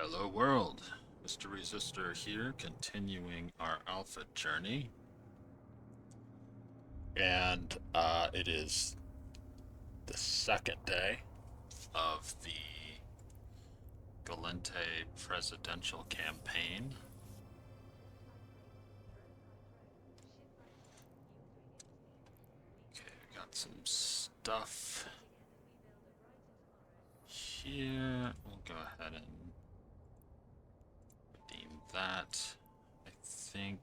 Hello world, Mr. Resistor here, continuing our alpha journey. And it is the second day of the Gallente presidential campaign. Okay, we got some stuff here. We'll go ahead and redeem that. I think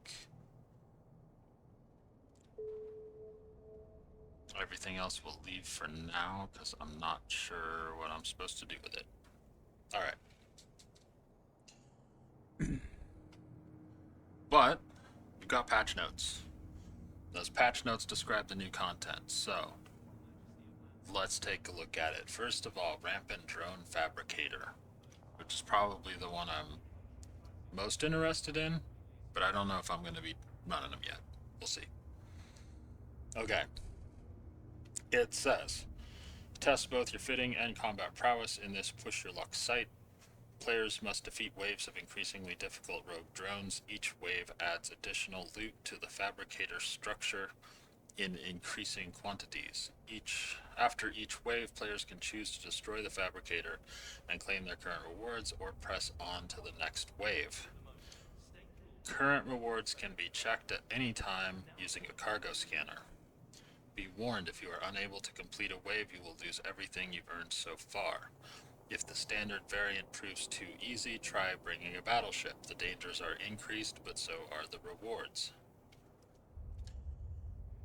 everything else we'll leave for now because I'm not sure what I'm supposed to do with it. All right. But we've got patch notes. Those patch notes describe the new content, so let's take a look at it. First of all, Rampant Drone Fabricator, which is probably the one I'm most interested in, but I don't know if I'm going to be running them yet. We'll see. Okay. It says, test both your fitting and combat prowess in this push your luck site. Players must defeat waves of increasingly difficult rogue drones. Each wave adds additional loot to the fabricator structure in increasing quantities. After each wave, players can choose to destroy the fabricator and claim their current rewards or press on to the next wave. Current rewards can be checked at any time using a cargo scanner. Be warned, if you are unable to complete a wave, you will lose everything you've earned so far. If the standard variant proves too easy, try bringing a battleship. The dangers are increased, but so are the rewards.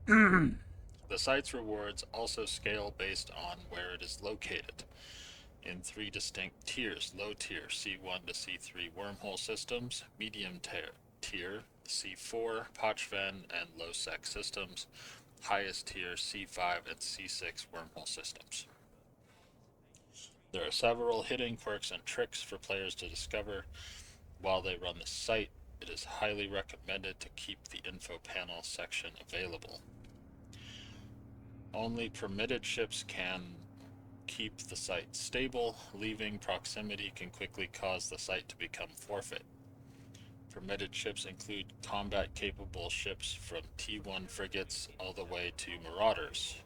The site's rewards also scale based on where it is located in three distinct tiers: low tier C1 to C3 wormhole systems, medium tier C4 Pochven and low sec systems, highest tier C5 and C6 wormhole systems. There are several hidden quirks and tricks for players to discover while they run the site. It is highly recommended to keep the info panel section available. Only permitted ships can keep the site stable. Leaving proximity can quickly cause the site to become forfeit. Permitted ships include combat-capable ships from T1 frigates all the way to marauders.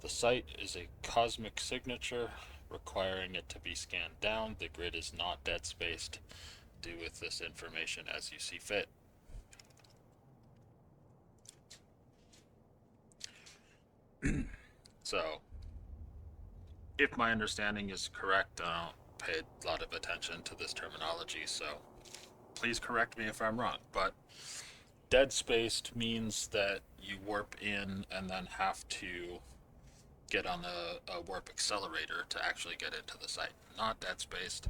The site is a cosmic signature, requiring it to be scanned down. The grid is not dead spaced. Do with this information as you see fit. So, if my understanding is correct, I don't pay a lot of attention to this terminology, so please correct me if I'm wrong. But dead spaced means that you warp in and then have to get on a warp accelerator to actually get into the site. Not dead spaced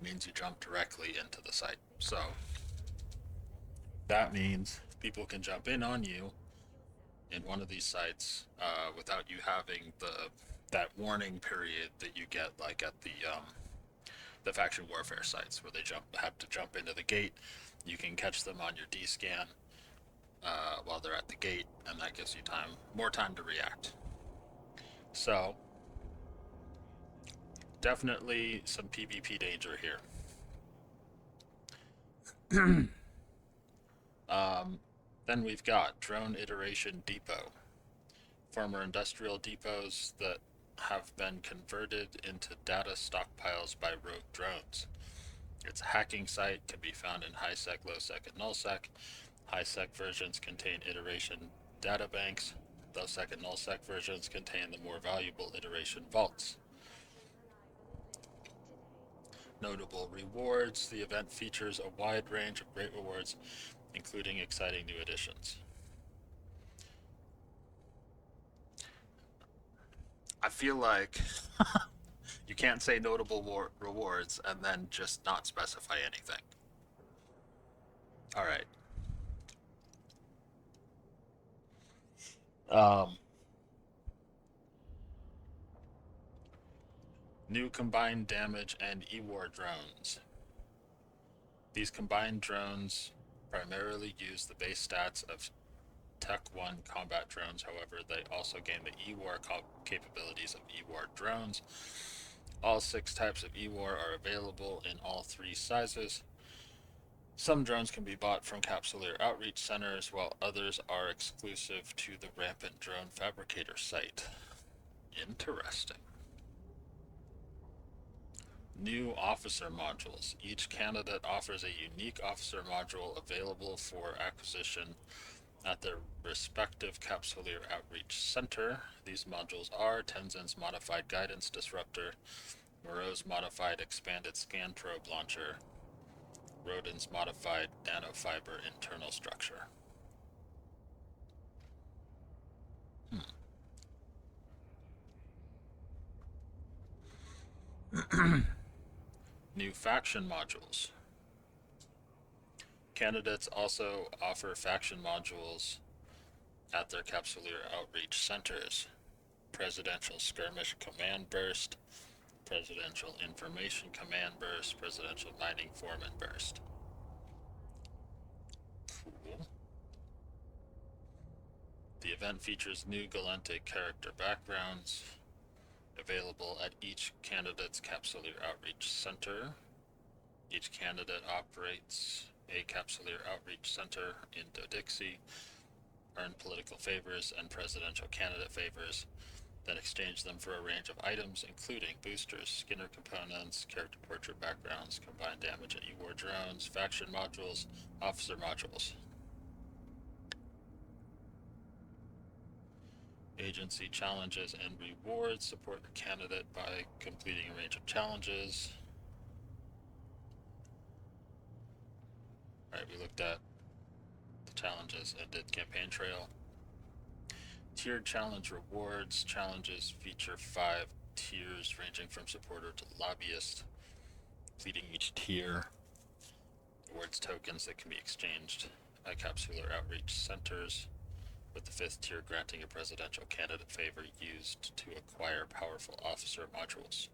means you jump directly into the site. So that means people can jump in on you in one of these sites without you having that warning period that you get like at the faction warfare sites where they have to jump into the gate. You can catch them on your D scan while they're at the gate, and that gives you more time to react. So definitely some PvP danger here. Then we've got Drone Iteration Depot, former industrial depots that have been converted into data stockpiles by rogue drones. Its hacking site can be found in high sec, low sec, and null sec. High sec versions contain iteration data banks. Low sec and null sec versions contain the more valuable iteration vaults. Notable rewards: the event features a wide range of great rewards, including exciting new additions. I feel like you can't say notable rewards and then just not specify anything. All right. New combined damage and E-War drones. These combined drones primarily use the base stats of Tech 1 combat drones. However, they also gain the E-War capabilities of E-War drones. All 6 types of E-War are available in all 3 sizes. Some drones can be bought from Capsuleer outreach centers, while others are exclusive to the Rampant Drone Fabricator site. Interesting. New officer modules. Each candidate offers a unique officer module available for acquisition at their respective Capsuleer Outreach Center. These modules are Tenzin's Modified Guidance Disruptor, Moreau's Modified Expanded Scan Probe Launcher, Rodin's Modified Nanofiber Internal Structure. New faction modules. Candidates also offer faction modules at their Capsuleer Outreach Centers. Presidential Skirmish Command Burst, Presidential Information Command Burst, Presidential Mining Foreman Burst. Cool. The event features new Gallente character backgrounds available at each candidate's Capsuleer Outreach Center. Each candidate operates a Capsuleer Outreach Center in Dodixie, earn political favors and presidential candidate favors, then exchange them for a range of items including boosters, Skinner components, character portrait backgrounds, combined damage and E-War drones, faction modules, officer modules. Agency challenges and rewards. Support your candidate by completing a range of challenges. Alright, we looked at the challenges and did campaign trail. Tiered challenge rewards. Challenges feature 5 tiers ranging from supporter to lobbyist. Completing each tier awards tokens that can be exchanged at Capsuleer Outreach Centers, with the 5th tier granting a presidential candidate favor used to acquire powerful officer modules.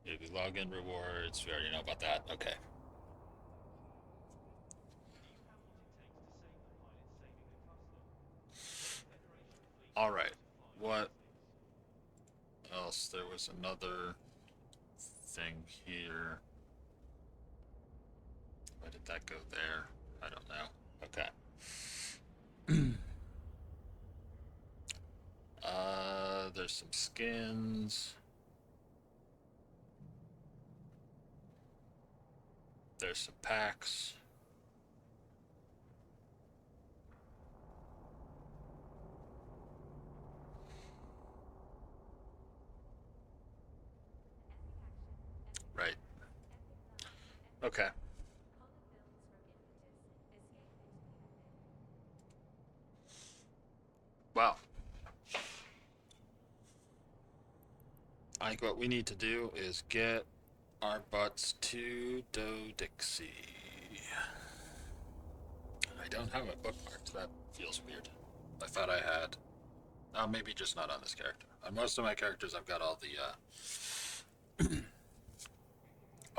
Maybe login rewards. We already know about that. Okay. All right. What else? There was another thing here. Why did that go there? I don't know. Okay. There's some skins. There's some packs. Right. Okay. Well, I think what we need to do is get our butts to Dodixie. I don't have it bookmarked. That feels weird. I thought I had. Oh, maybe just not on this character. On most of my characters, I've got all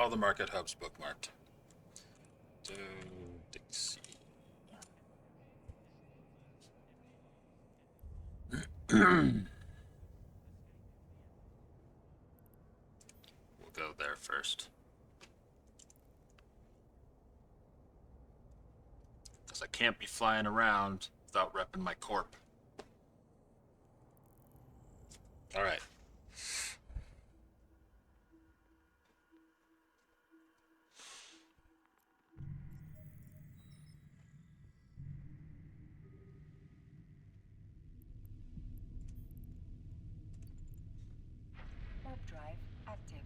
the market hubs bookmarked. Dodixie. We'll go there first. Because I can't be flying around without repping my corp. Alright. Warp drive active.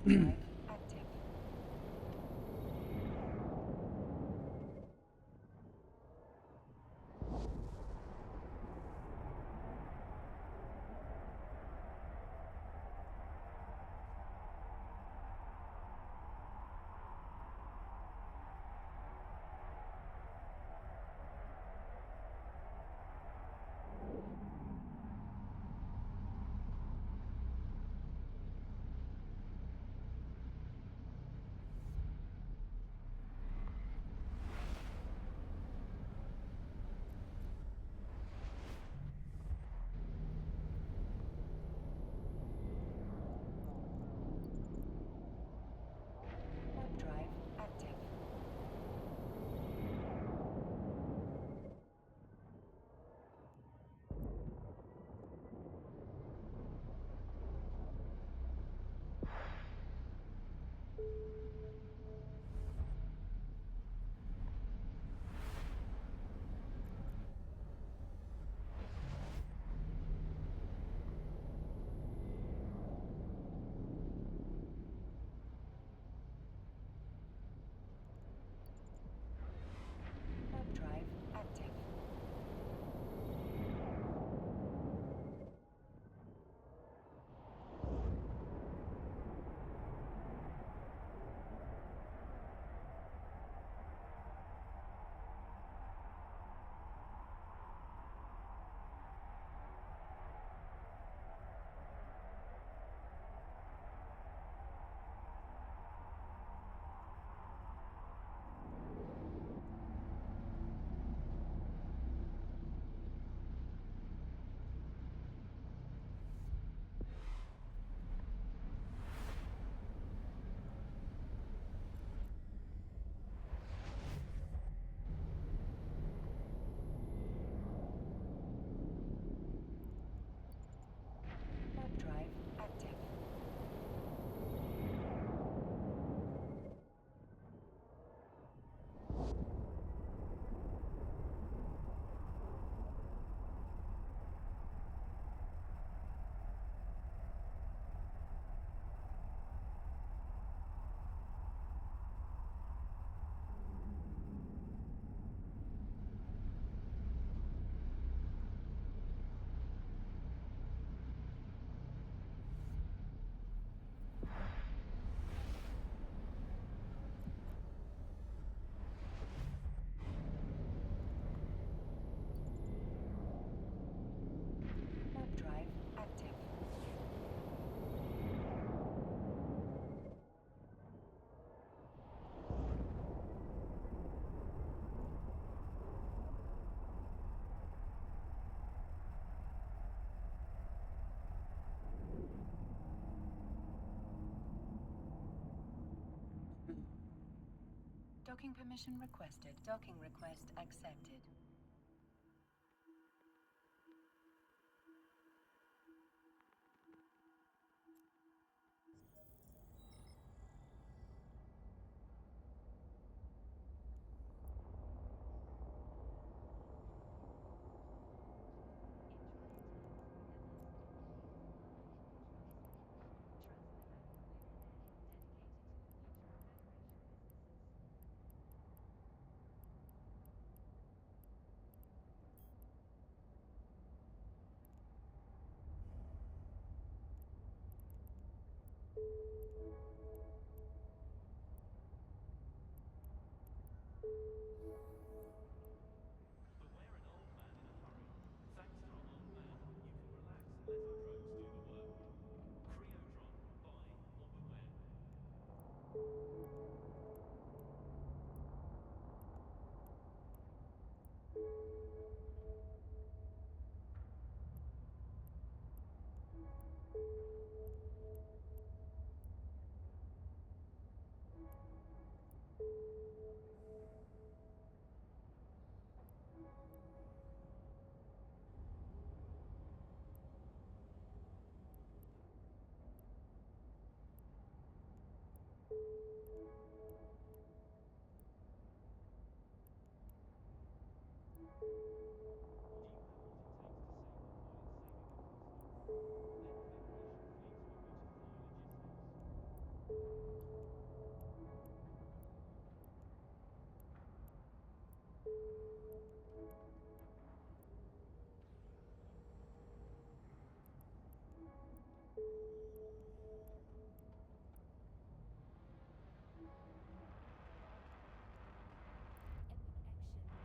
drive active. Warp drive active. Warp drive active. Warp drive active. Warp drive active. Docking permission requested. Docking request accepted.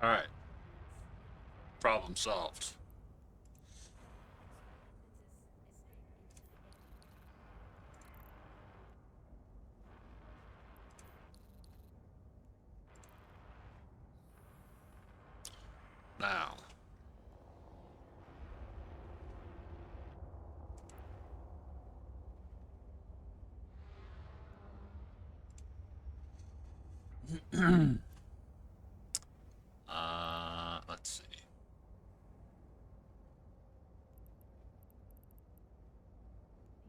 Alright. Problem solved. Now. Let's see.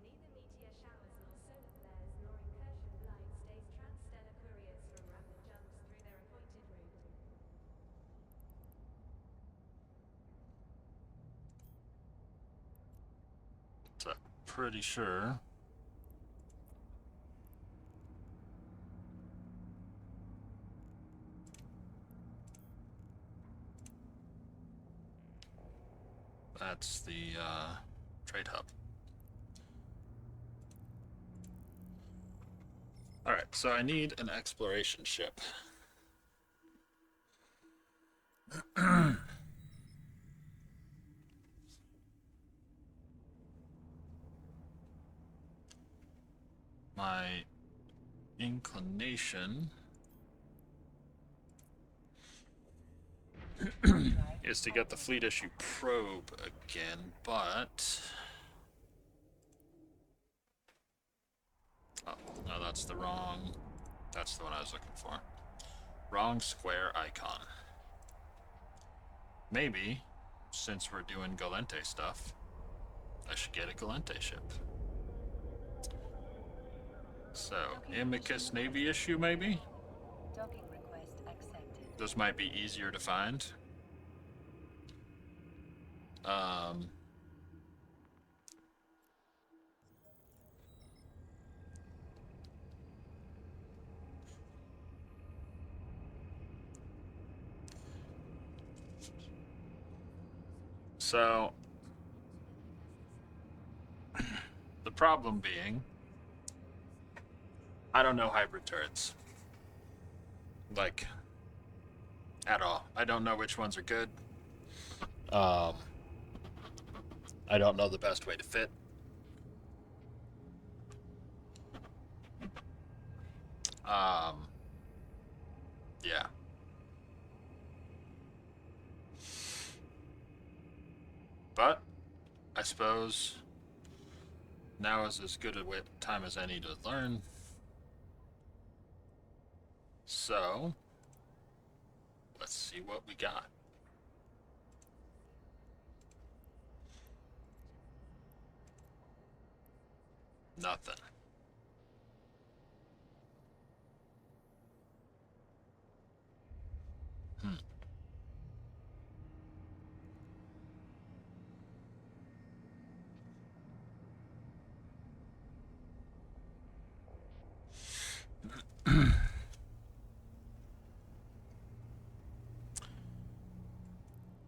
Neither meteor showers nor solar flares nor incursion of light stays transstellar couriers from rapid jumps through their appointed route. So, pretty sure. That's the trade hub. Alright, so I need an exploration ship. My inclination is to get the fleet issue probe again, but... Oh, no, that's the wrong... That's the one I was looking for. Wrong square icon. Maybe, since we're doing Gallente stuff, I should get a Gallente ship. So, Amicus Navy issue, maybe? Docking request accepted. Those might be easier to find. So, the problem being, I don't know hybrid turrets. Like, at all. I don't know which ones are good. I don't know the best way to fit. Yeah. But, I suppose now is as good a time as any to learn. So, let's see what we got. Nothing.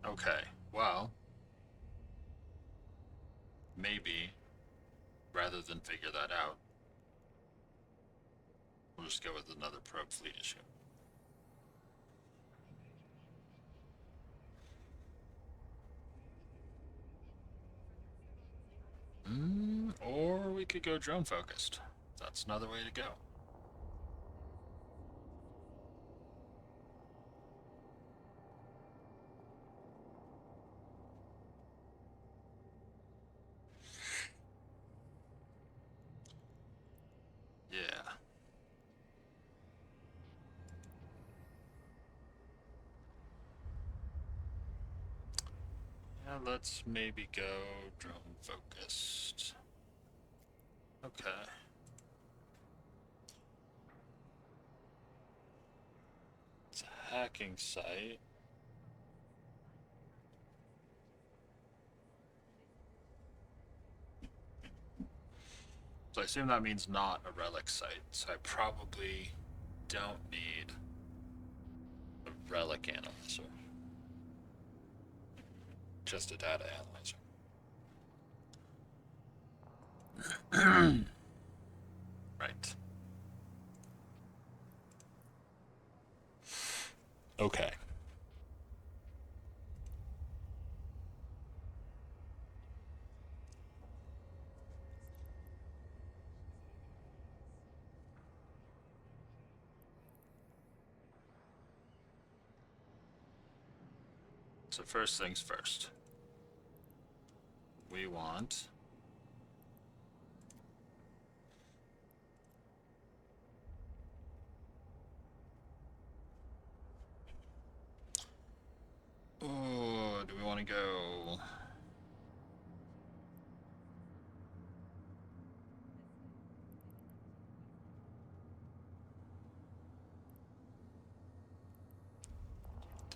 Okay, well, maybe, rather than figure that out, we'll just go with another probe fleet issue. Or we could go drone focused. That's another way to go. Yeah. Yeah, let's maybe go drone focused. Okay. It's a hacking site. So I assume that means not a relic site. So I probably don't need a relic analyzer. Just a data analyzer. Right. Okay. So first things first. We want oh, do we want to go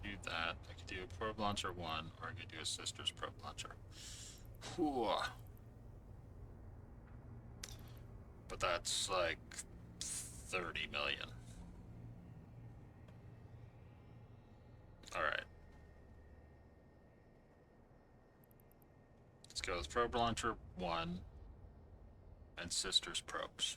do that? I could do a probe launcher 1, or I could do a sister's probe launcher. Whew. But that's like 30 million. Alright. Let's go with probe launcher 1 and sister's probes.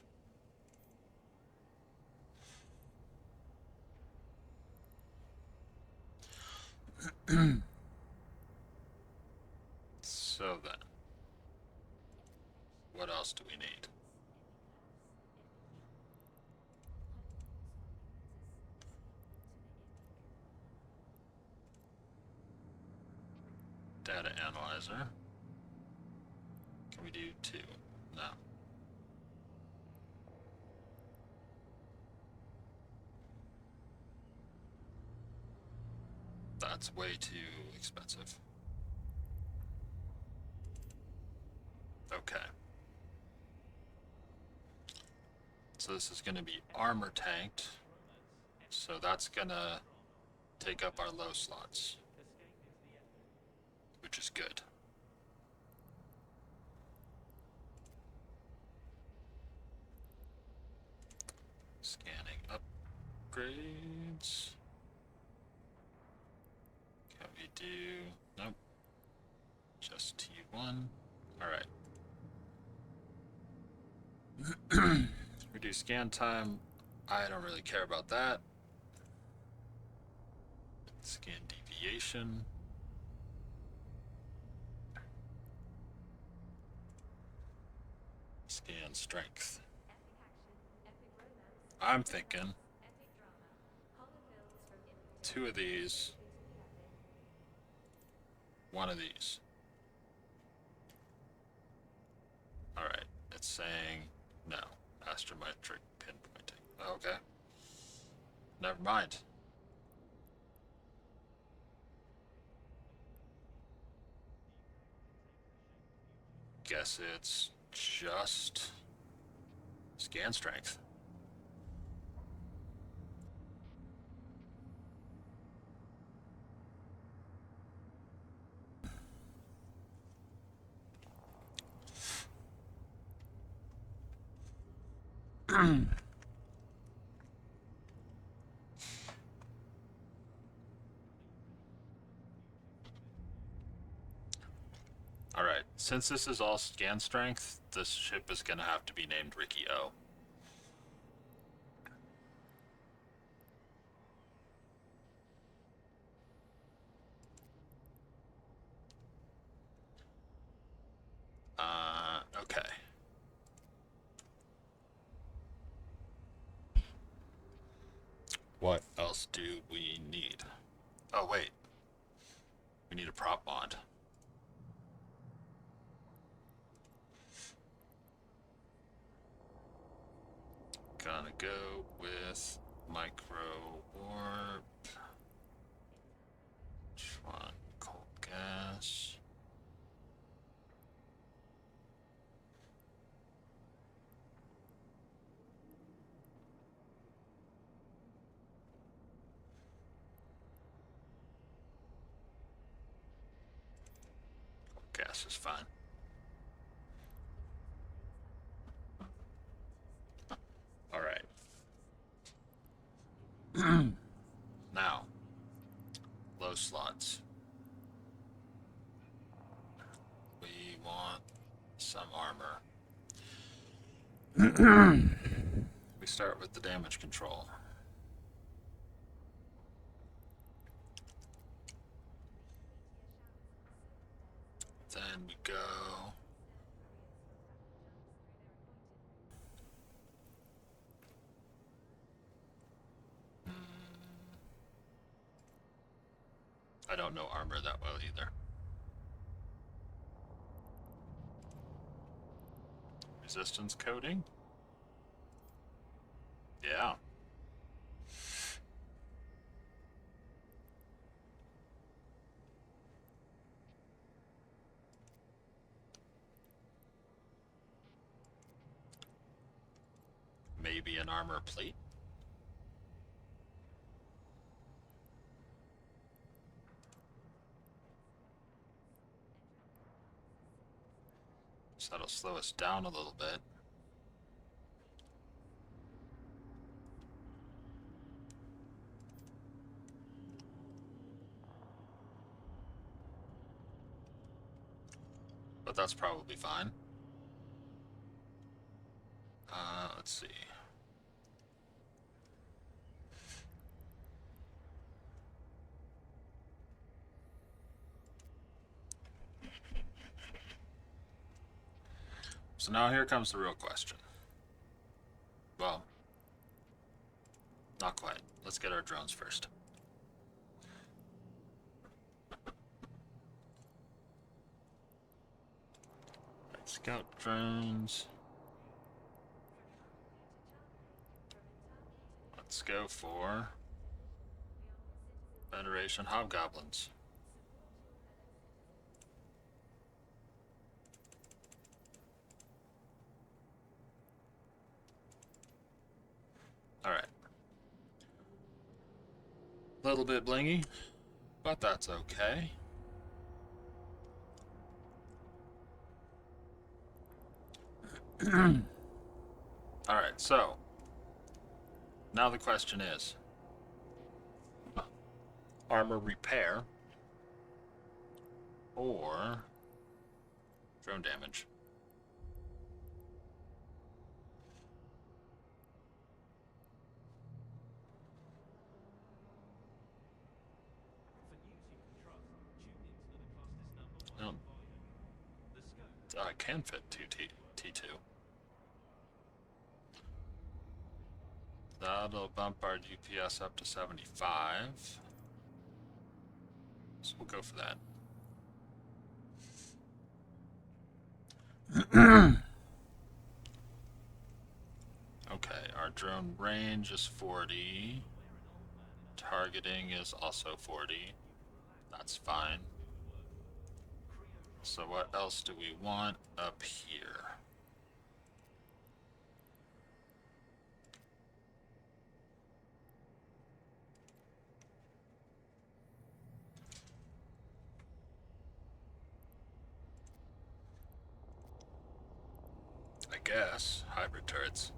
So then, what else do we need? Data analyzer. Can we do 2? No. That's way too expensive. Okay. So this is going to be armor tanked. So that's going to take up our low slots, which is good. Scanning upgrades. Can we do... Nope. Just T1. Alright. Reduce scan time. I don't really care about that. Scan deviation. Scan strength. I'm thinking 2 of these, 1 of these. Alright, it's saying no. Astrometric pinpointing. Okay. Never mind. Guess it's just scan strength. Alright, since this is all scan strength, this ship is gonna have to be named Ricky O. Okay. What else do we need? Oh, wait. We need a prop mod. Gonna go with micro warp. Which one? Cold gas. Gas is fine. All right. Now, low slots. We want some armor. We start with the damage control. Then we go I don't know armor that well either. Resistance coating? Yeah. Maybe an armor plate? So that'll slow us down a little bit. But that's probably fine. Let's see. So now here comes the real question. Well, not quite. Let's get our drones first. Right, scout drones. Let's go for Federation Hobgoblins. Alright. A little bit blingy, but that's okay. Alright, so now the question is armor repair or drone damage. No. I can fit 2 T2. That'll bump our DPS up to 75. So we'll go for that. Okay, our drone range is 40. Targeting is also 40. That's fine. So what else do we want up here? I guess hybrid turrets.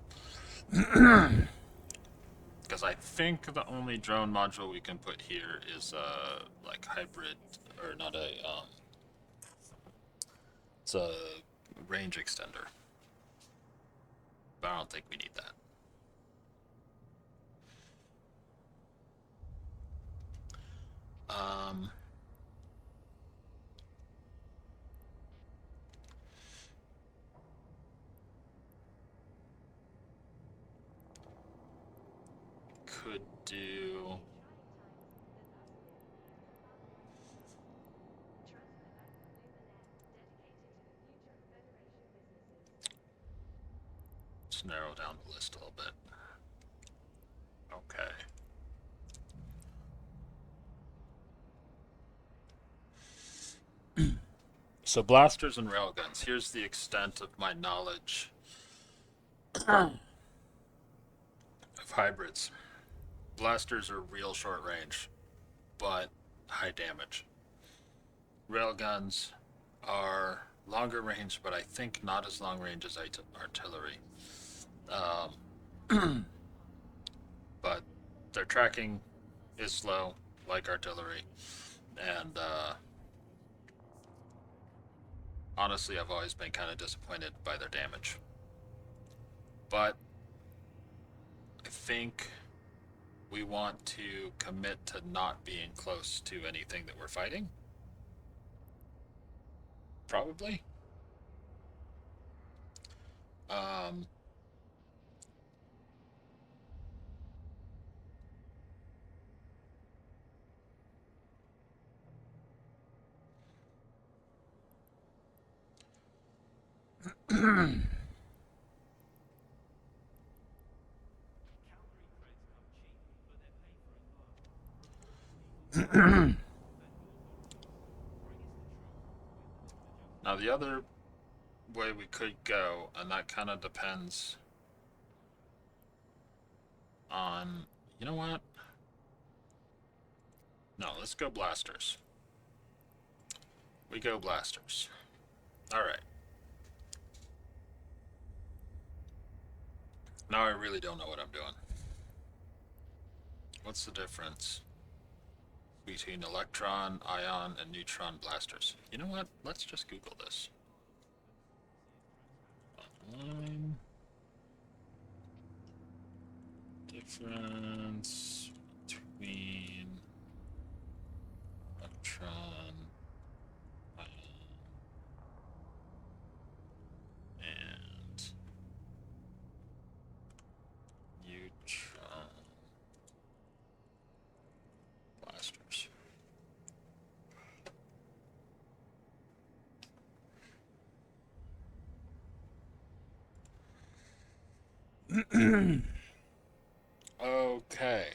Because I think the only drone module we can put here is like hybrid, or not a it's a range extender. But I don't think we need that. Could do. Let's narrow down the list a little bit. Okay. So blasters and railguns. Here's the extent of my knowledge of hybrids. Blasters are real short range, but high damage. Railguns are longer range, but I think not as long range as artillery. But their tracking is slow, like artillery, and honestly, I've always been kind of disappointed by their damage. But I think we want to commit to not being close to anything that we're fighting. Probably. Now, the other way we could go, and that kind of depends on. You know what? No, let's go blasters. We go blasters. Alright. Now I really don't know what I'm doing. What's the difference between electron, ion, and neutron blasters? You know what? Let's just Google this. Online. Difference between electron, ion, and neutron blasters. Okay.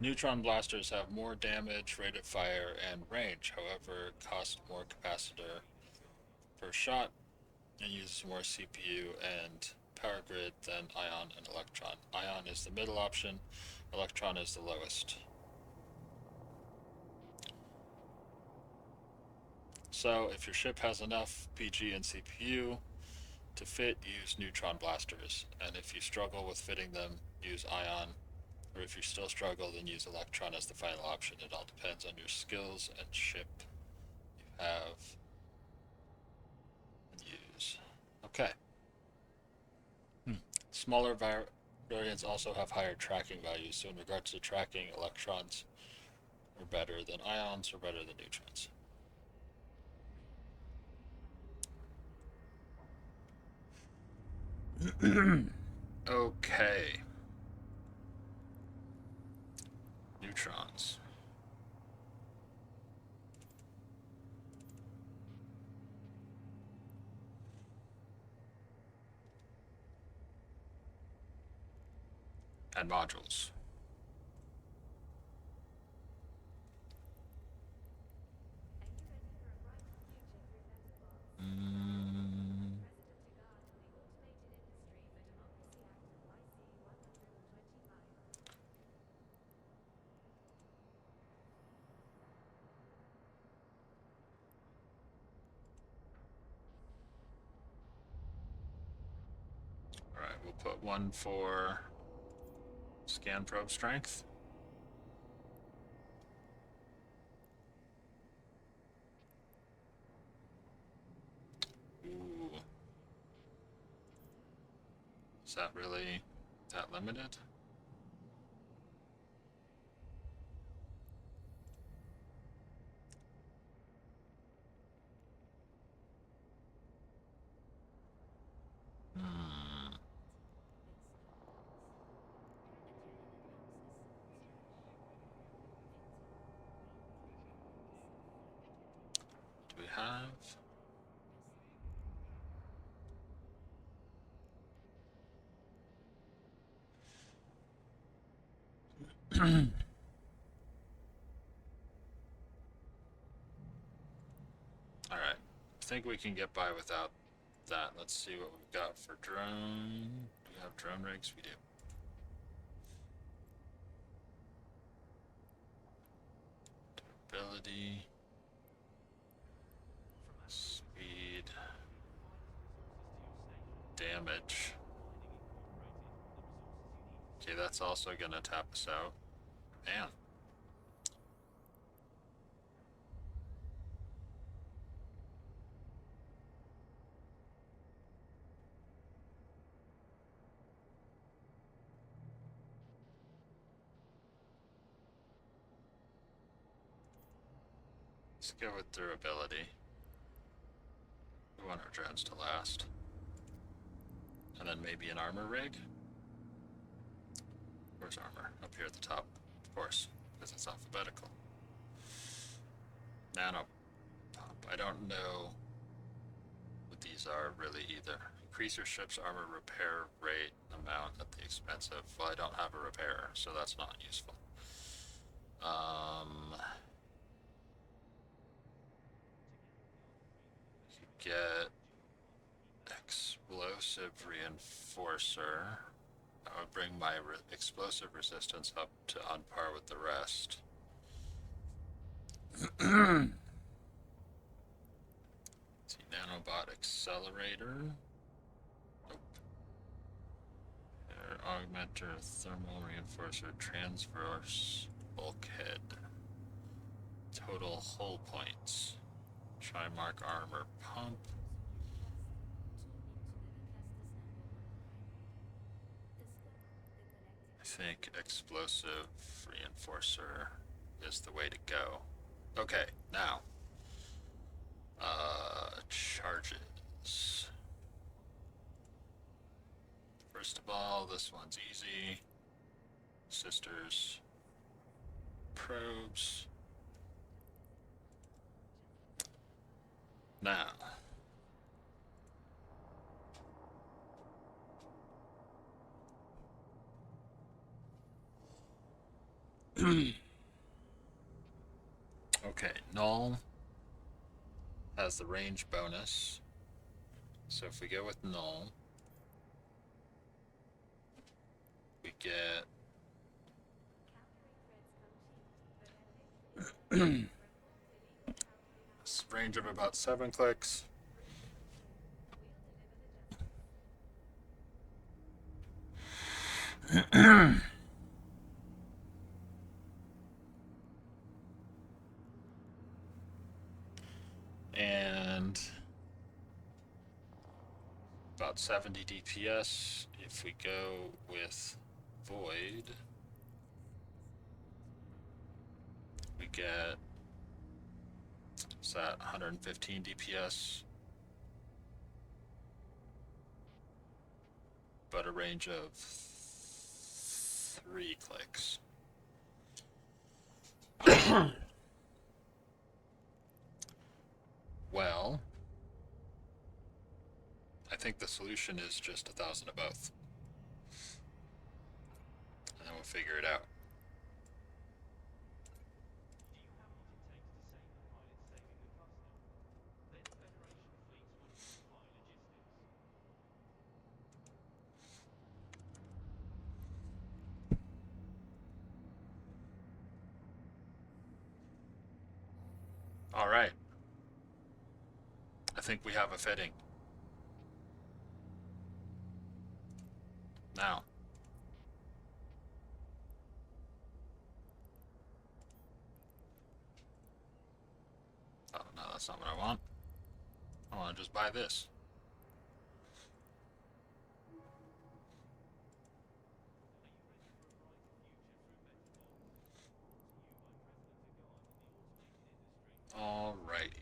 Neutron blasters have more damage, rate of fire, and range, however, cost more capacitor per shot and uses more CPU and power grid than ion and electron. Ion is the middle option, electron is the lowest. So if your ship has enough PG and CPU to fit, use neutron blasters, and if you struggle with fitting them, use ion, or if you still struggle, then use electron as the final option. It all depends on your skills and ship you have and use. Okay. Smaller variants also have higher tracking values, so in regards to tracking, electrons are better than ions or better than neutrons. Okay. Neutrons. And modules. Alright, we'll put one for scan probe strength. Ooh. Is that really that limited? Do we have? Alright. I think we can get by without that. Let's see what we've got for drone. Do we have drone rigs? We do. Durability. Speed. Damage. Okay, that's also gonna tap us out. Man. Let's go with durability. We want our drones to last. And then maybe an armor rig? Where's armor? Up here at the top. Of course, because it's alphabetical. Nano pop. I don't know these are really either. Increase your ship's armor repair rate amount at the expense of. Well, I don't have a repairer, so that's not useful. You get explosive reinforcer. I would bring my explosive resistance up to on par with the rest. See, nanobot accelerator. Nope. Air augmenter, thermal reinforcer, transverse bulkhead. Total hull points. Trimark armor pump. I think explosive reinforcer is the way to go. Okay, now. Charges. First of all, this one's easy. Sisters. Probes. Now. Okay, null has the range bonus. So if we go with null, we get range of about 7 clicks. And about 70 DPS if we go with Void. We get, is that 115 DPS? But a range of 3 clicks. Well, I think the solution is just 1,000 of both. And then we'll figure it out. All right. I think we have a fitting. Now. Oh, no, that's not what I want. I want to just buy this. Alrighty.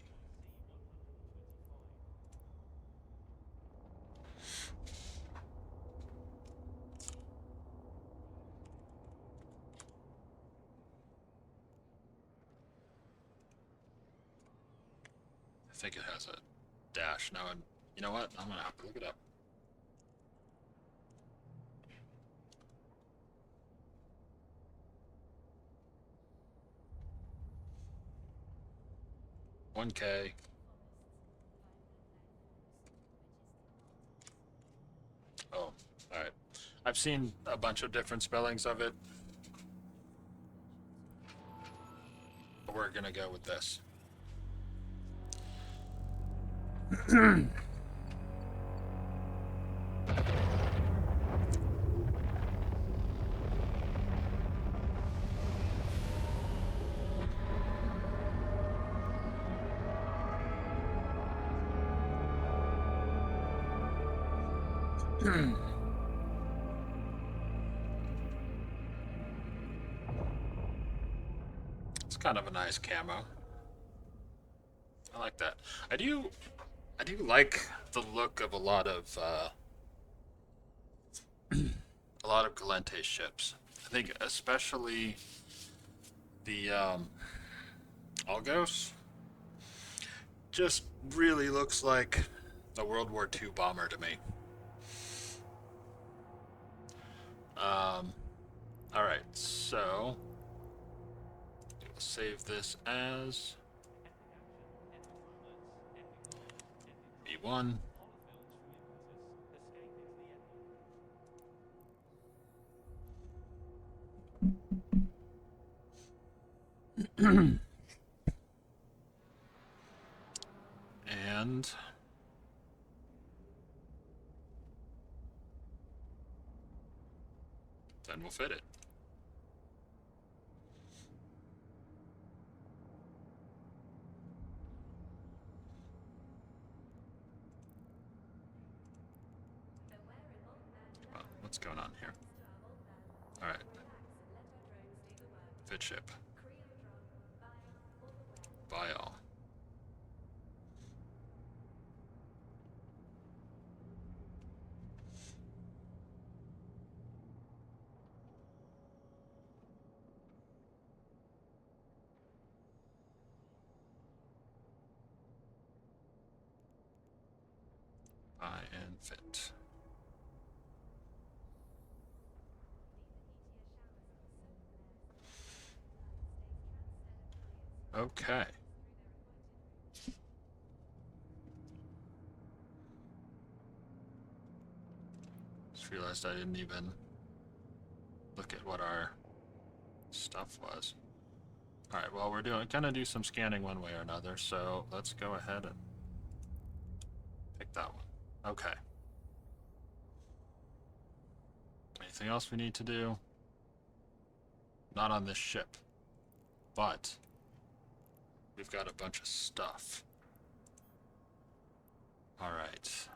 I think it has a dash now, and you know what? I'm gonna have to look it up. $1K. Oh, alright. I've seen a bunch of different spellings of it. But we're gonna go with this. It's kind of a nice camo. I like that. I do like the look of a lot of Gallente ships. I think especially the Algos just really looks like a World War II bomber to me. All right, so we'll save this as B1. And then we'll fit it. Well, what's going on here? All right. Fit ship. Buy all. Buy and fit. Okay. Just realized I didn't even look at what our stuff was. All right, well, we're gonna do some scanning one way or another, so let's go ahead and pick that one. Okay. Anything else we need to do? Not on this ship, but we've got a bunch of stuff. All right.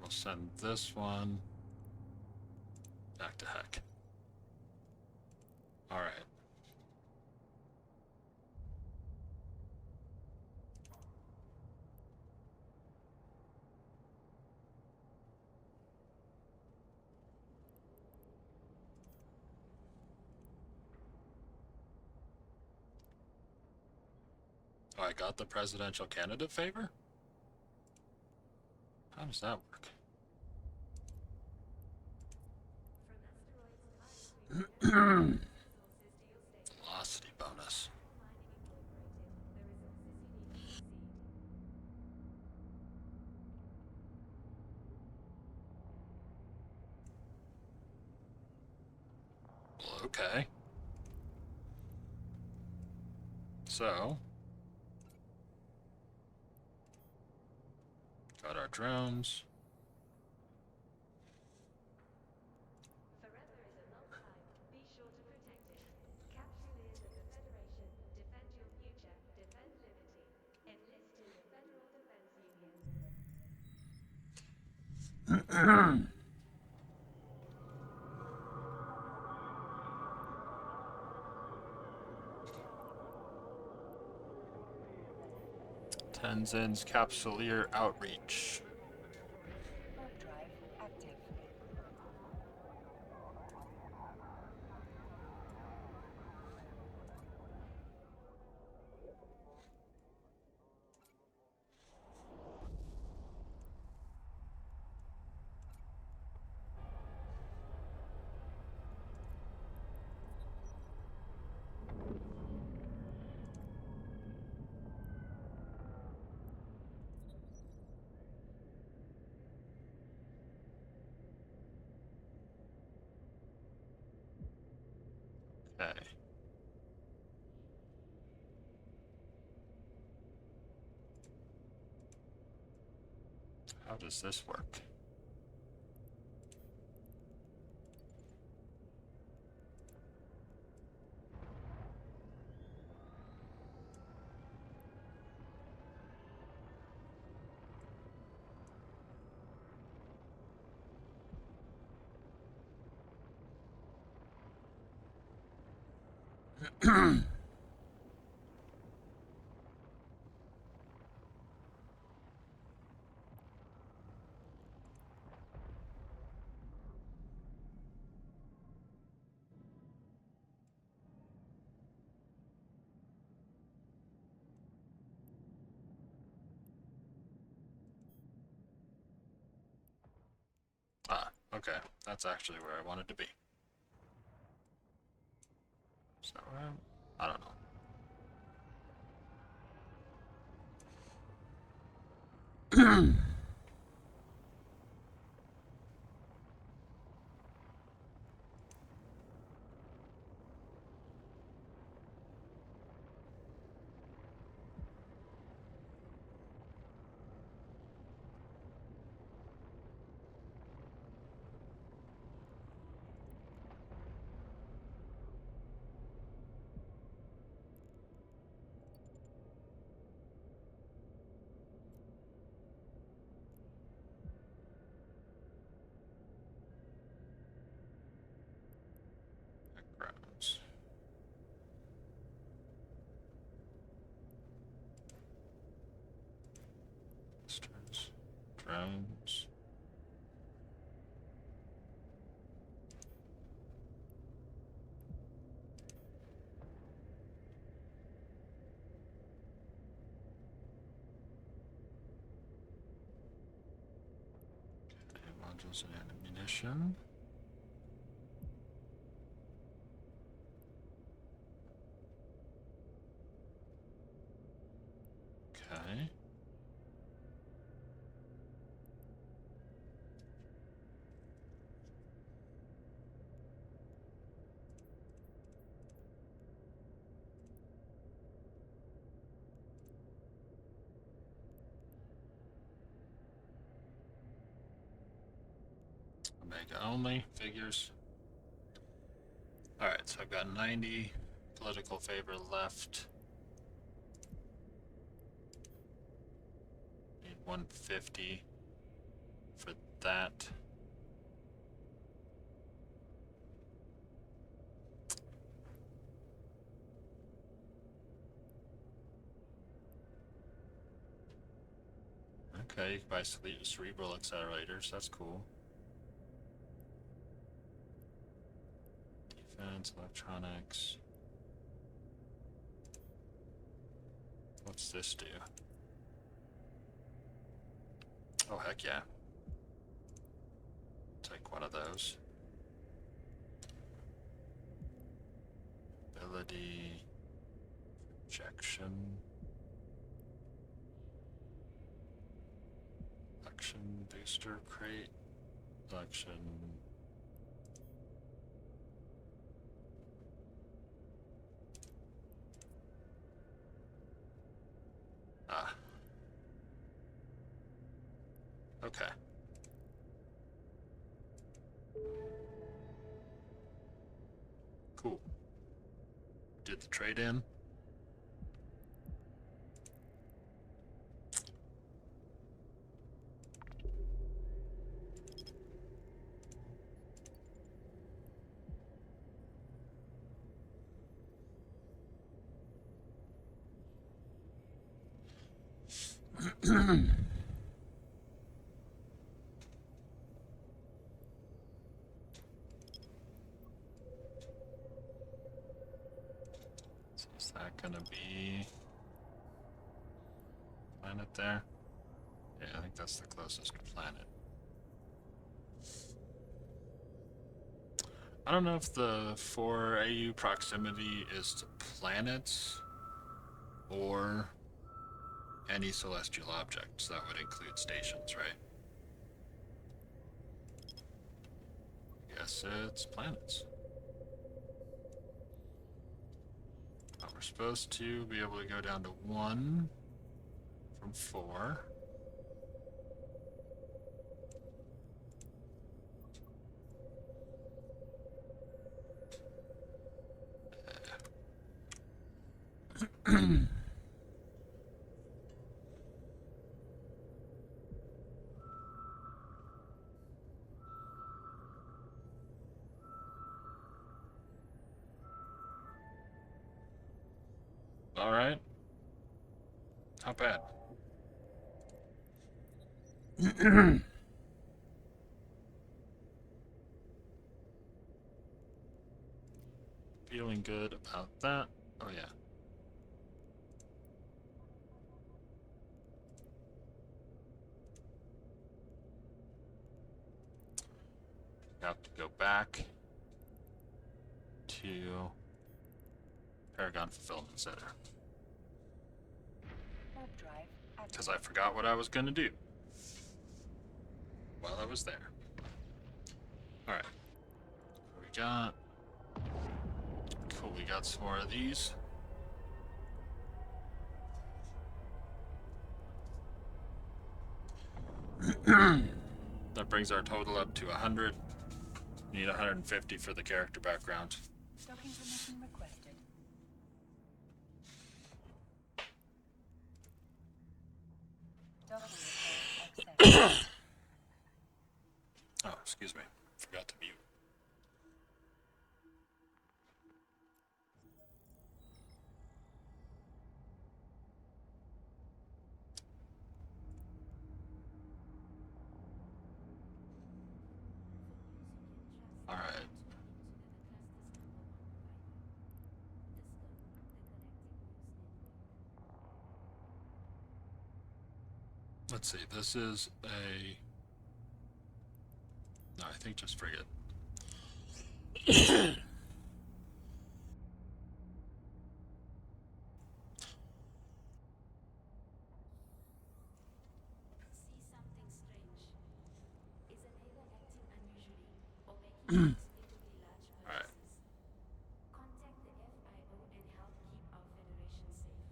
We'll send this one back to heck. All right. Oh, I got the presidential candidate favor? How does that work? Velocity bonus. Well, okay. So, got our drones. Forever is a long time. Be sure to protect it. Capsuleers of the Federation, defend your future, defend liberty. Enlist in the Federal Defense Union. Tenzin's Capsuleer Outreach. Warp drive active. Okay. How does this work? Okay, that's actually where I wanted to be. Is that where I don't know. Backgrounds. Westerns. Drones. Okay, modules and ammunition. Okay. Omega only figures. Alright, so I've got 90 political favor left. Need 150 for that. Okay, you can buy cerebral accelerators, that's cool. Defense, electronics. What's this do? Oh, heck yeah. Take one of those. Ability. Projection. Action booster crate. Action. Ah. Okay. Cool. Did the trade in? So is that gonna be planet there? Yeah, I think that's the closest planet. I don't know if the 4 AU proximity is to planets or any celestial objects. That would include stations, right? Yes, it's planets. We're supposed to be able to go down to 1 from 4. All right. Not bad. Feeling good about that. Oh, yeah. have to go back to Paragon Fulfillment Center. Warp drive Because active. I forgot what I was going to do while I was there. Alright. We got... Cool, we got some more of these. That brings our total up to 100. Need 150 for the character background. Docking permission requested. Docking request accepted. Oh, excuse me. Forgot to mute. Alright. Let's see, this is a... No, I think just frigate. See something strange. Is an alien acting unusually or making inexplicably large Alright. purchases? Contact the FIO and help keep our Federation safe.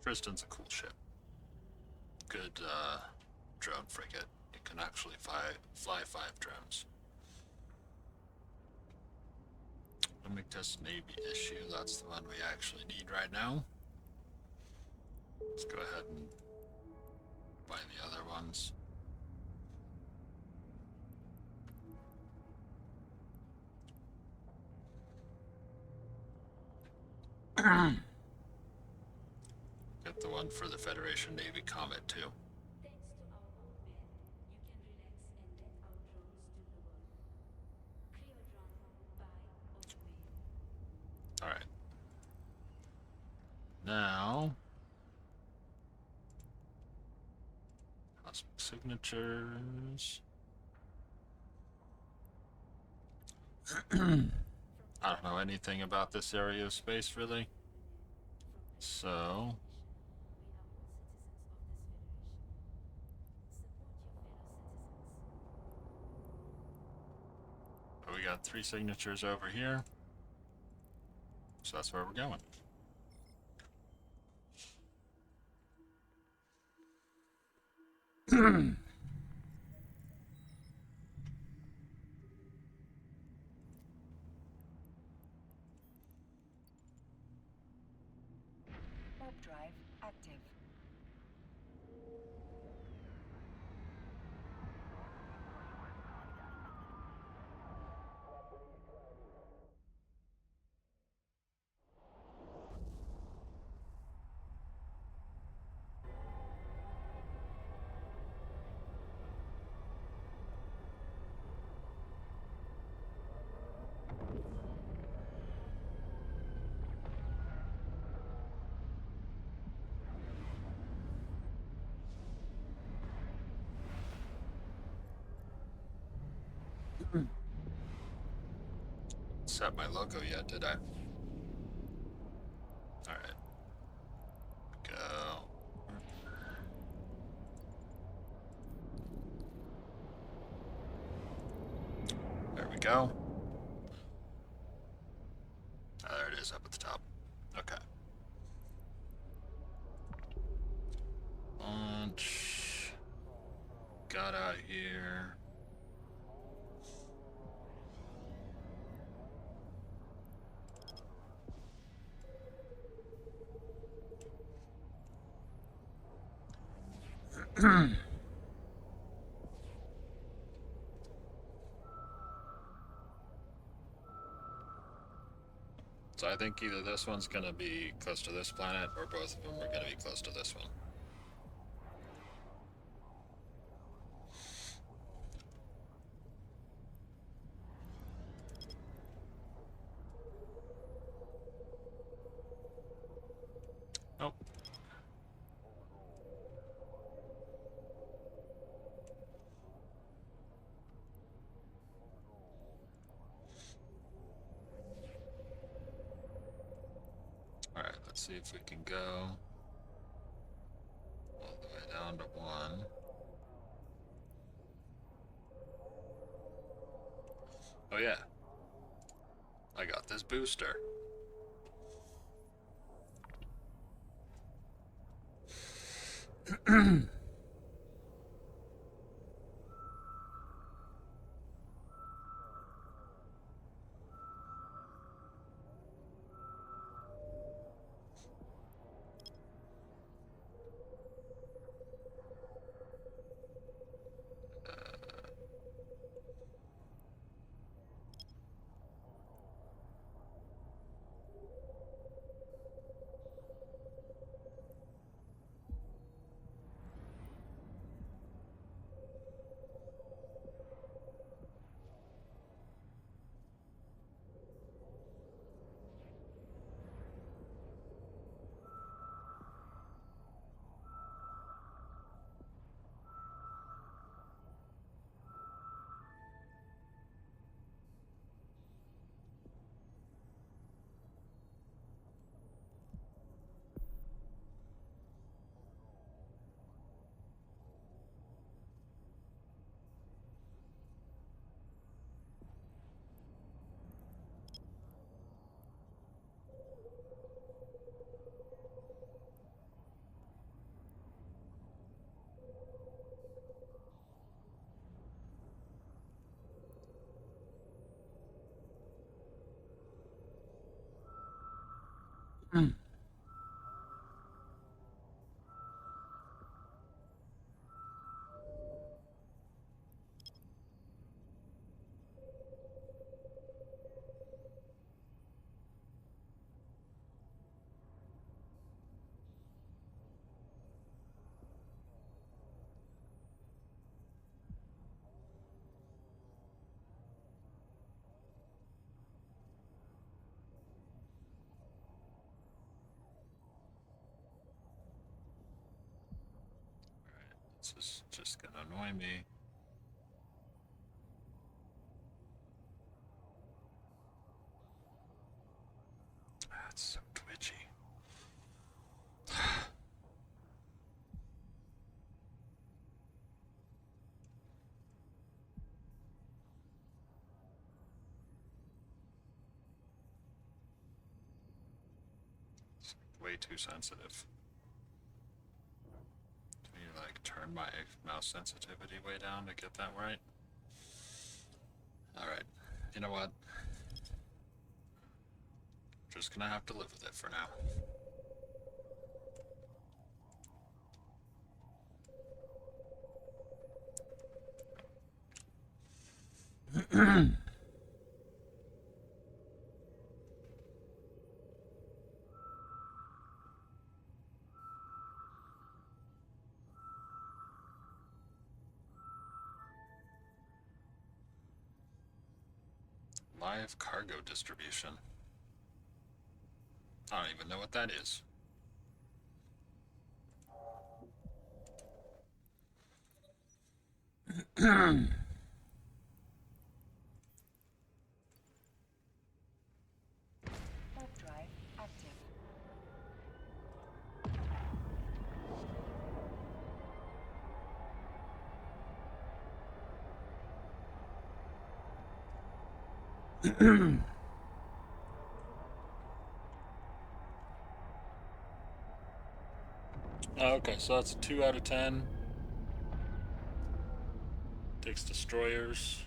Tristan's a cool ship. Good drone frigate. It can actually fly 5 drones. Limit test Navy issue. That's the one we actually need right now. Let's go ahead and buy the other ones. Get the one for the Federation Navy Comet too. Thanks to our old man, you can relax and let our drones do the work. Creodron, buy or beware. Alright. Now... Cosmic signatures... I don't know anything about this area of space, really. So... We are all citizens of this Federation. Support your fellow citizens. we got 3 signatures over here. So that's where we're going. Warp drive active. Set my logo yet, did I? Alright. Go. There we go. Oh, there it is up at the top. Okay. Launch. Got out here. So I think either this one's going to be close to this planet, or both of them are going to be close to this one. Nope. Alright, let's see if we can go all the way down to 1. Oh yeah, I got this booster. This is just gonna annoy me. That's so twitchy. It's way too sensitive. Do you like turn my mouse sensitivity way down to get that right? Alright, you know what? Just gonna have to live with it for now. Live cargo distribution. I don't even know what that is. Warp drive active. Okay, so that's a 2 out of 10. Takes destroyers.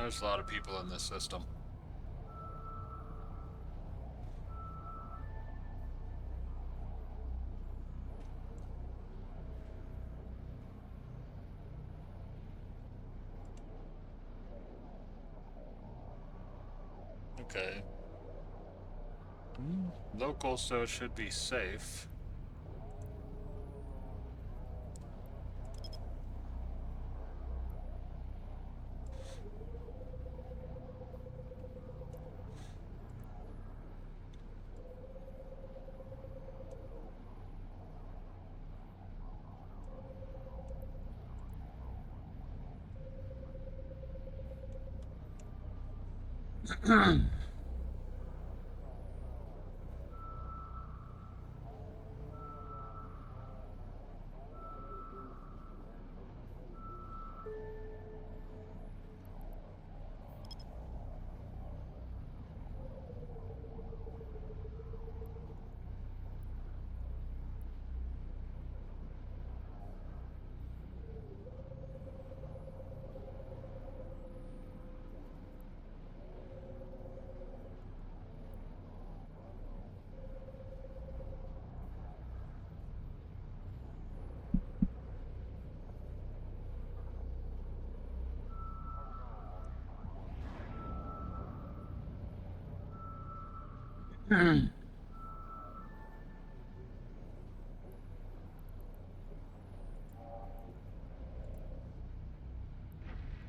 There's a lot of people in this system. Okay. Local, so it should be safe.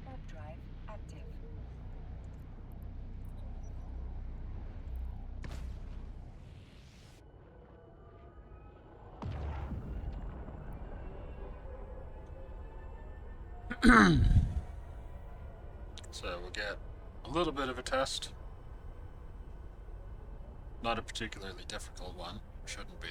Warp drive active. So we'll get a little bit of a test. Not a particularly difficult one. Shouldn't be.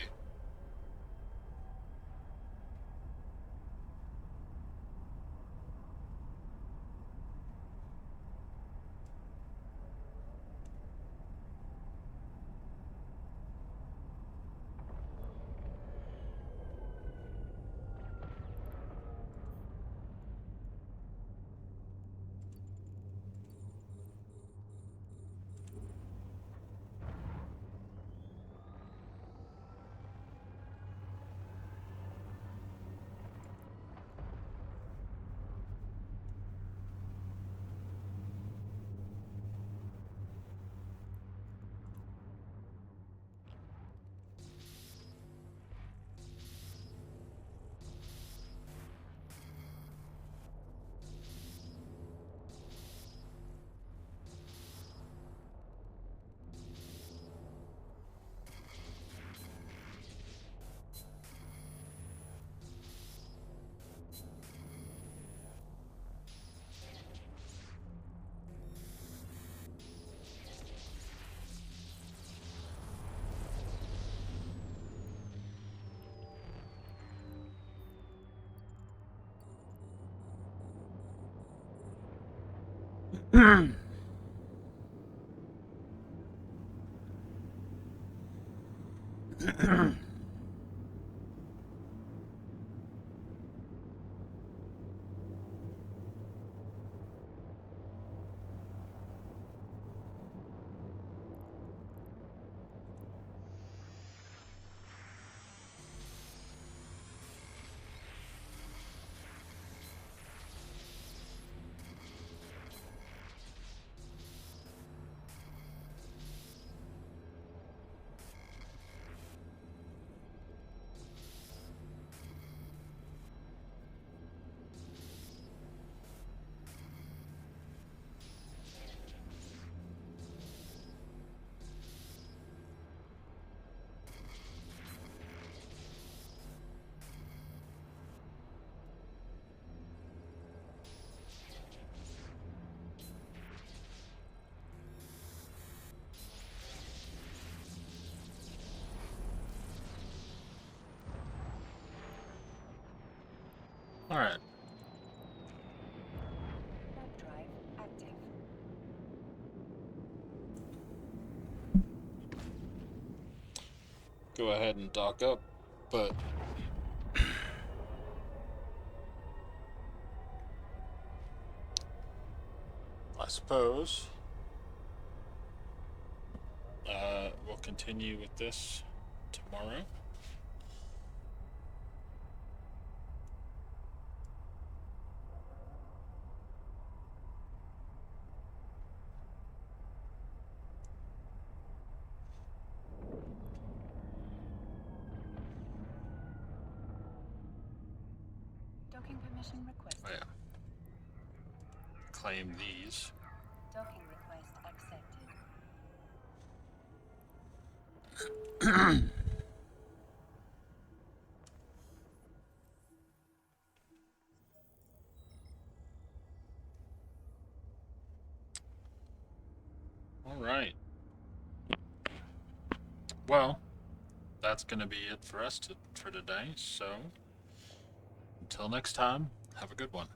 Alright. Warp drive active. Go ahead and dock up, but I suppose we'll continue with this tomorrow. Docking permission requested. Oh, yeah. Claim these. Docking request accepted. Alright. Well, that's going to be it for us for today. So, until next time, have a good one.